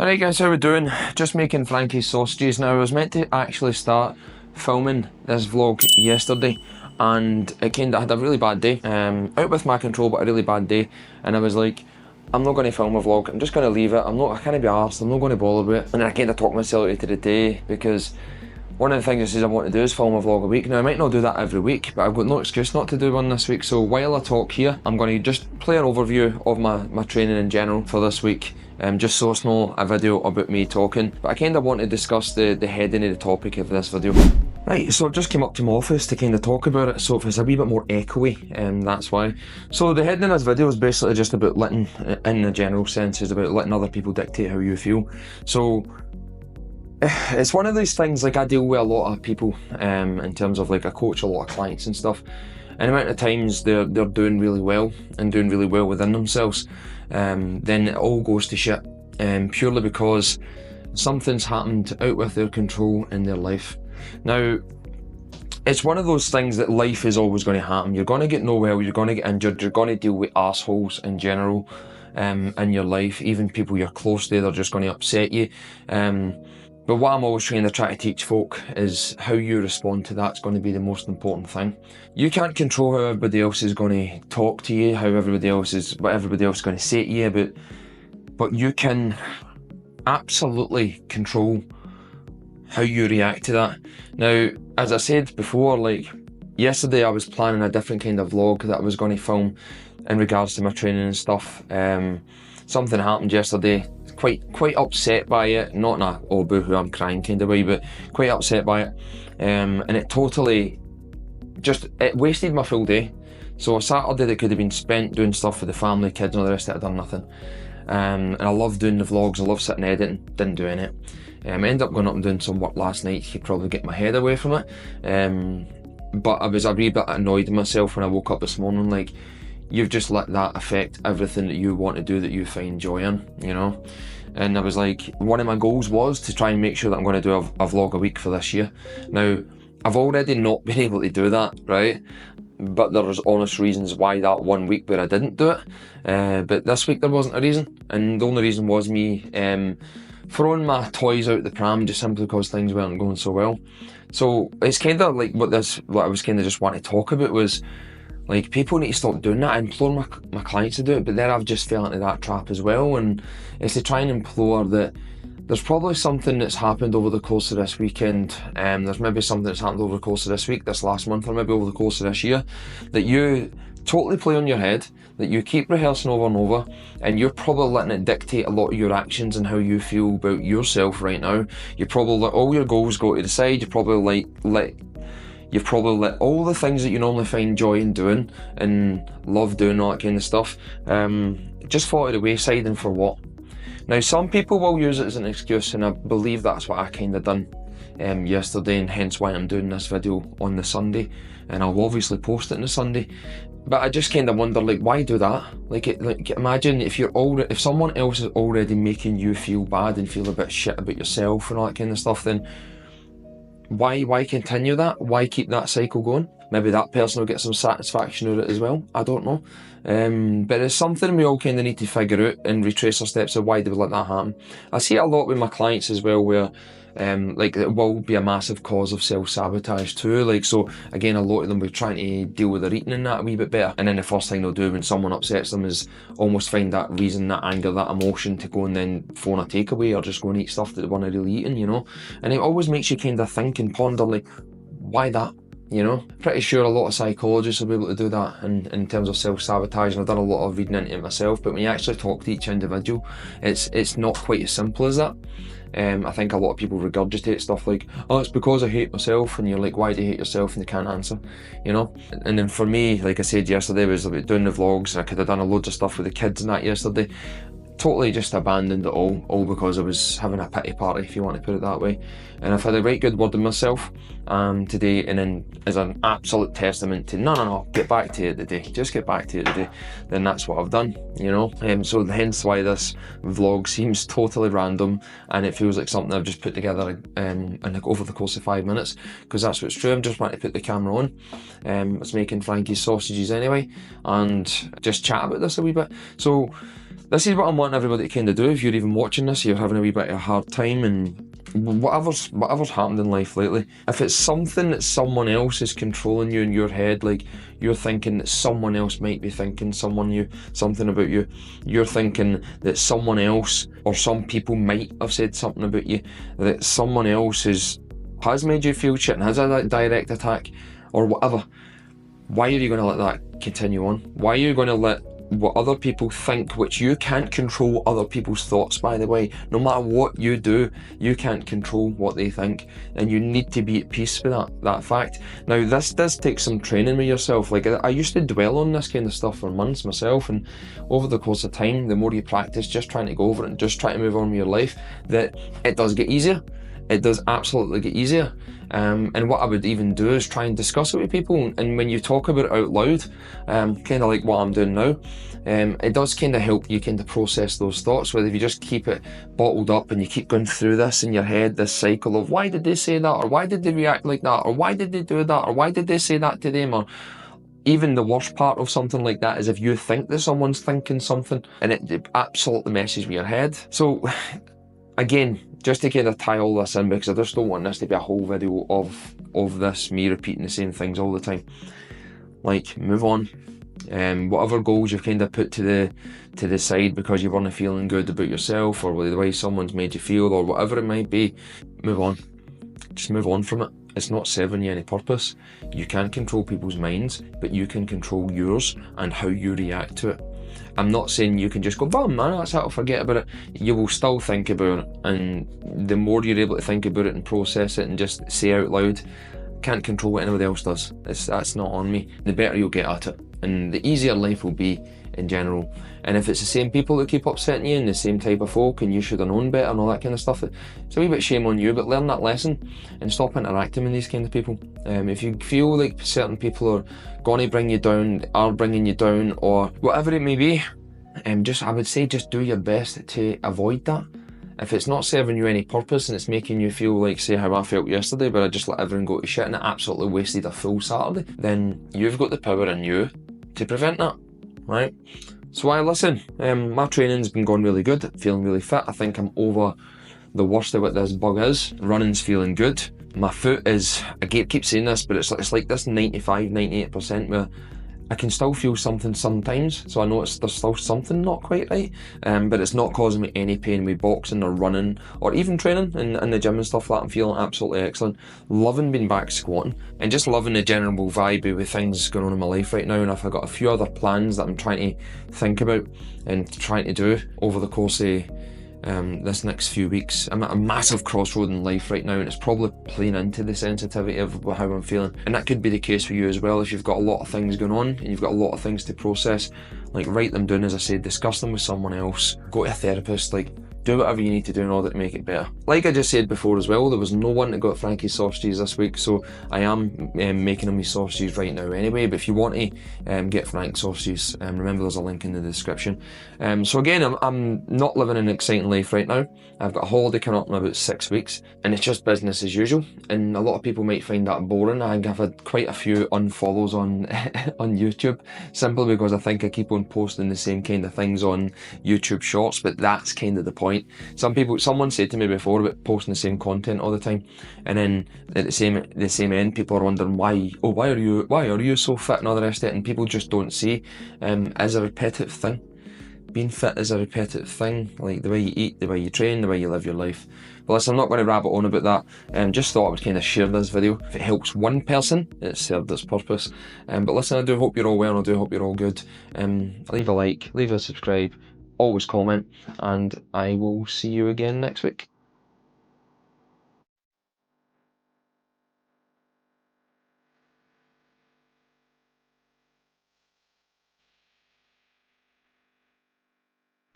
Alright guys, how we doing? Just making Frankie's sausages now. I was meant to actually start filming this vlog yesterday and it I had a really bad day. Out with my control, but a really bad day. And I was like, I'm not going to film a vlog, I'm just going to leave it. I can't be arsed, I'm not going to bother with it. And I kind of talked myself into the day because one of the things I said I want to do is film a vlog a week. Now I might not do that every week, but I've got no excuse not to do one this week. So while I talk here, I'm going to just play an overview of my training in general for this week. Just so it's not a video about me talking. But I kind of want to discuss the heading of the topic of this video. Right, so I've just came up to my office to kind of talk about it, so if it's a wee bit more echoey, that's why. So the heading of this video is basically just about letting, in a general sense, is about letting other people dictate how you feel. So it's one of these things, like I deal with a lot of people in terms of like I coach a lot of clients and stuff, and the amount of times they're doing really well and doing really well within themselves, then it all goes to shit purely because something's happened out with their control in their life. Now it's one of those things that life is always going to happen. You're going to get nowhere, you're going to get injured, you're going to deal with assholes in general in your life. Even people you're close to, they're just going to upset you. But what I'm always trying to teach folk is how you respond to that's going to be the most important thing. You can't control how everybody else is going to talk to you, what everybody else is going to say to you, but you can absolutely control how you react to that. Now, as I said before, like yesterday I was planning a different kind of vlog that I was going to film in regards to my training and stuff. Something happened yesterday. Quite upset by it, not in a oh boo-hoo I'm crying kind of way, but quite upset by it, and it totally it wasted my full day. So a Saturday that could have been spent doing stuff with the family, kids and all the rest of it, I'd done nothing. And I love doing the vlogs, I love sitting editing, didn't do any. I ended up going up and doing some work last night to probably get my head away from it, but I was a wee bit annoyed with myself when I woke up this morning, like, you've just let that affect everything that you want to do that you find joy in, you know? And I was like, one of my goals was to try and make sure that I'm going to do a vlog a week for this year. Now, I've already not been able to do that, right? But there's honest reasons why that 1 week where I didn't do it. But this week there wasn't a reason. And the only reason was me throwing my toys out the pram just simply because things weren't going so well. So it's kind of like what I was kind of just wanting to talk about was, like, people need to stop doing that. I implore my clients to do it, but then I've just fell into that trap as well, and it's to try and implore that there's probably something that's happened over the course of this weekend, there's maybe something that's happened over the course of this week, this last month, or maybe over the course of this year, that you totally play on your head, that you keep rehearsing over and over, and you're probably letting it dictate a lot of your actions and how you feel about yourself right now. You probably let all your goals go to the side, You've probably let all the things that you normally find joy in doing and love doing, all that kind of stuff, just fall to the wayside, and for what? Now, some people will use it as an excuse, and I believe that's what I kind of done yesterday, and hence why I'm doing this video on the Sunday, and I'll obviously post it on the Sunday. But I just kind of wonder, like, why do that? Like imagine if if someone else is already making you feel bad and feel a bit shit about yourself and all that kind of stuff, then why continue that? Why keep that cycle going? Maybe that person will get some satisfaction out of it as well. I don't know. But it's something we all kind of need to figure out and retrace our steps of why they would let that happen. I see it a lot with my clients as well, where like it will be a massive cause of self-sabotage too. Like, so again, a lot of them will be trying to deal with their eating and that a wee bit better, and then the first thing they'll do when someone upsets them is almost find that reason, that anger, that emotion to go and then phone a takeaway or just go and eat stuff that they weren't really eating, you know. And it always makes you kind of think and ponder, like, why that? You know, pretty sure a lot of psychologists will be able to do that in terms of self-sabotage, and I've done a lot of reading into it myself, but when you actually talk to each individual, it's not quite as simple as that. I think a lot of people regurgitate stuff like, oh, it's because I hate myself, and you're like, why do you hate yourself? And they can't answer, you know. And then for me, like I said yesterday, was about doing the vlogs. I could have done a loads of stuff with the kids and that yesterday. Totally just abandoned it all because I was having a pity party, if you want to put it that way. And I've had a right good word in myself today, and then as an absolute testament to no, get back to it today, just get back to it today, then that's what I've done, you know. So hence why this vlog seems totally random, and it feels like something I've just put together over the course of 5 minutes, because that's what's true. I'm just wanting to put the camera on. It's making Frankie's sausages anyway, and just chat about this a wee bit. So this is what I'm wanting everybody to kind of do. If you're even watching this, you're having a wee bit of a hard time and whatever's happened in life lately, if it's something that someone else is controlling you in your head, like you're thinking that someone else might be thinking something about you, you're thinking that someone else or some people might have said something about you, that someone else has made you feel shit and has a direct attack or whatever, why are you going to let that continue on? Why are you going to let what other people think, which you can't control other people's thoughts, by the way? No matter what you do, you can't control what they think, and you need to be at peace with that fact. Now, this does take some training with yourself. Like, I used to dwell on this kind of stuff for months myself, and over the course of time, the more you practice just trying to go over it and just trying to move on with your life, that it does get easier. It does absolutely get easier. And what I would even do is try and discuss it with people, and when you talk about it out loud, kind of like what I'm doing now, it does kind of help you kind of process those thoughts. Whether if you just keep it bottled up and you keep going through this in your head, this cycle of why did they say that, or why did they react like that, or why did they do that, or why did they say that to them, or even the worst part of something like that is if you think that someone's thinking something and it absolutely messes with your head. So again, just to kind of tie all this in, because I just don't want this to be a whole video of this, me repeating the same things all the time. Like, move on. Whatever goals you've kind of put to the side because you weren't feeling good about yourself or the way someone's made you feel or whatever it might be, move on. Just move on from it. It's not serving you any purpose. You can't control people's minds, but you can control yours and how you react to it. I'm not saying you can just go, bam, man, that's it, I'll forget about it. You will still think about it, and the more you're able to think about it and process it and just say out loud, can't control what anybody else does. That's not on me. The better you'll get at it, and the easier life will be in general. And if it's the same people that keep upsetting you and the same type of folk and you should have known better and all that kind of stuff, it's a wee bit shame on you, but learn that lesson and stop interacting with these kind of people. If you feel like certain people are going to bring you down, are bringing you down, or whatever it may be, I would say just do your best to avoid that. If it's not serving you any purpose and it's making you feel like, say, how I felt yesterday, where I just let everyone go to shit and it absolutely wasted a full Saturday, then you've got the power in you to prevent that, right? So listen, my training's been going really good, feeling really fit. I think I'm over the worst of what this bug is. Running's feeling good. My foot is, I keep saying this, but it's like this 95, 98% where I can still feel something sometimes, so I know there's still something not quite right, but it's not causing me any pain with boxing or running or even training in the gym and stuff like that. I'm feeling absolutely excellent. Loving being back squatting and just loving the general vibe with things going on in my life right now, and I've got a few other plans that I'm trying to think about and trying to do over the course of this next few weeks. I'm at a massive crossroad in life right now, and it's probably playing into the sensitivity of how I'm feeling, and that could be the case for you as well. If you've got a lot of things going on and you've got a lot of things to process, like, write them down, as I said, discuss them with someone else, go to a therapist, like, do whatever you need to do in order to make it better. Like I just said before as well, there was no one that got Frankie's sausages this week, so I am making them with sausages right now anyway. But if you want to get Frank's sausages, remember there's a link in the description. So again, I'm not living an exciting life right now. I've got a holiday coming up in about 6 weeks, and it's just business as usual, and a lot of people might find that boring. I think I've had quite a few unfollows on on YouTube, simply because I think I keep on posting the same kind of things on YouTube Shorts, but that's kind of the point. Someone said to me before about posting the same content all the time, and then at the same end, people are wondering why are you so fit and all the rest of it, and people just don't see as a repetitive thing. Being fit is a repetitive thing, like the way you eat, the way you train, the way you live your life. But listen, I'm not going to rabbit on about that. Just thought I would kind of share this video. If it helps one person, it's served its purpose. But listen, I do hope you're all well, and I do hope you're all good. Leave a like, leave a subscribe, always comment, and I will see you again next week.